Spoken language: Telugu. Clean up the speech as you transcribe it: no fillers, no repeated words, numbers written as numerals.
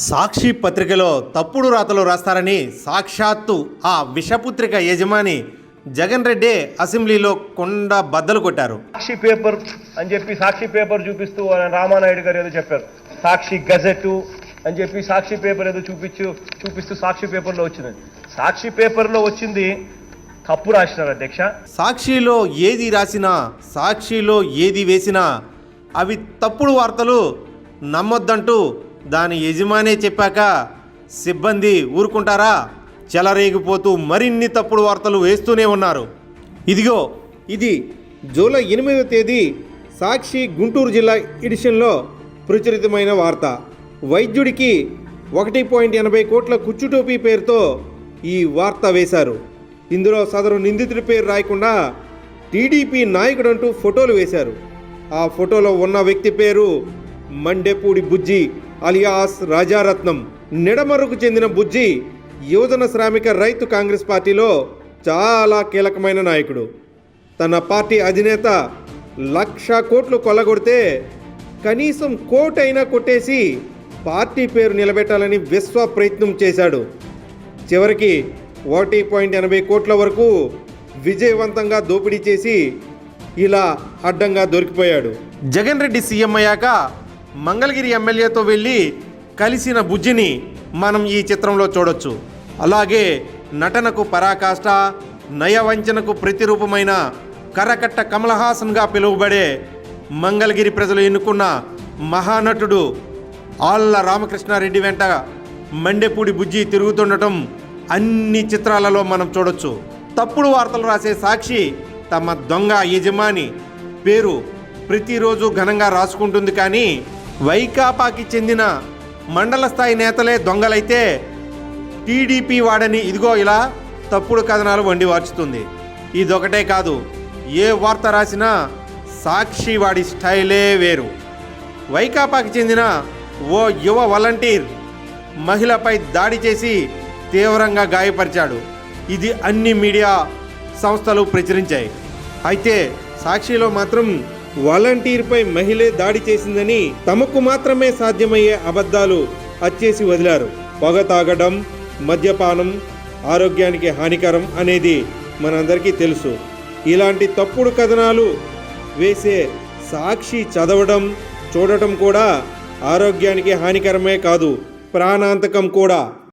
సాక్షి పత్రికలో తప్పుడు రాతలు రాస్తారని సాక్షాత్తు ఆ విషపుత్రిక యజమాని జగన్ రెడ్డి అసెంబ్లీలో కొండ బద్దలు కొట్టారు. సాక్షి పేపర్ అని చెప్పి సాక్షి పేపర్ చూపిస్తూ రామానాయుడు గారు ఏదో చెప్పారు. సాక్షి గజెట్ అని చెప్పి సాక్షి పేపర్ ఏదో చూపిస్తూ సాక్షి పేపర్లో వచ్చింది. సాక్షి పేపర్లో వచ్చింది తప్పు రాసినారు అధ్యక్ష. సాక్షిలో ఏది రాసినా, సాక్షిలో ఏది వేసినా అవి తప్పుడు వార్తలు నమ్మొద్దంటూ దాని యజమానే చెప్పాక సిబ్బంది ఊరుకుంటారా? చెలరేగిపోతూ మరిన్ని తప్పుడు వార్తలు వేస్తూనే ఉన్నారు. ఇదిగో ఇది జూలై 8వ తేదీ సాక్షి గుంటూరు జిల్లా ఎడిషన్లో ప్రచురితమైన వార్త. వైద్యుడికి 1.80 కోట్ల కుచ్చుటోపీ పేరుతో ఈ వార్త వేశారు. ఇందులో సదరు నిందితుడి పేరు రాయకుండా టీడీపీ నాయకుడంటూ ఫోటోలు వేశారు. ఆ ఫోటోలో ఉన్న వ్యక్తి పేరు మండెపూడి బుజ్జి అలియాస్ రాజారత్నం. నిడమర్రుకు చెందిన బుజ్జి యువజన శ్రామిక రైతు కాంగ్రెస్ పార్టీలో చాలా కీలకమైన నాయకుడు. తన పార్టీ అధినేత 1,00,000 కోట్లు కొల్లగొడితే కనీసం కోటైనా కొట్టేసి పార్టీ పేరు నిలబెట్టాలని విశ్వ ప్రయత్నం చేశాడు. చివరికి 1.80 కోట్ల వరకు విజయవంతంగా దోపిడీ చేసి ఇలా అడ్డంగా దొరికిపోయాడు. జగన్ రెడ్డి సీఎం అయ్యాక మంగళగిరి ఎమ్మెల్యేతో వెళ్ళి కలిసిన బుజ్జిని మనం ఈ చిత్రంలో చూడొచ్చు. అలాగే నటనకు పరాకాష్ట, నయవంచనకు ప్రతిరూపమైన కరకట్ట కమలహాసన్గా పిలువబడే మంగళగిరి ప్రజలు ఎన్నుకున్న మహానటుడు ఆళ్ల రామకృష్ణారెడ్డి వెంట మండెపూడి బుజ్జి తిరుగుతుండటం అన్ని చిత్రాలలో మనం చూడొచ్చు. తప్పుడు వార్తలు రాసే సాక్షి తమ దొంగ యజమాని పేరు ప్రతిరోజు ఘనంగా రాసుకుంటుంది. కానీ వైకాపాకి చెందిన మండల స్థాయి నేతలే దొంగలైతే టీడీపీ వాడని ఇదిగో ఇలా తప్పుడు కథనాలు వండి వార్చుతుంది. ఇదొకటే కాదు, ఏ వార్త రాసినా సాక్షి వాడి స్టైలే వేరు. వైకాపాకి చెందిన ఓ యువ వాలంటీర్ మహిళపై దాడి చేసి తీవ్రంగా గాయపరిచాడు. ఇది అన్ని మీడియా సంస్థలు ప్రచురించాయి. అయితే సాక్షిలో మాత్రం వాలంటీర్పై మహిళే దాడి చేసిందని తమకు మాత్రమే సాధ్యమయ్యే అబద్ధాలు అచ్చేసి వదిలారు. పొగ తాగడం, మద్యపానం ఆరోగ్యానికి హానికరం అనేది మనందరికీ తెలుసు. ఇలాంటి తప్పుడు కథనాలు వేసే సాక్షి చదవడం, చూడటం కూడా ఆరోగ్యానికి హానికరమే కాదు, ప్రాణాంతకం కూడా.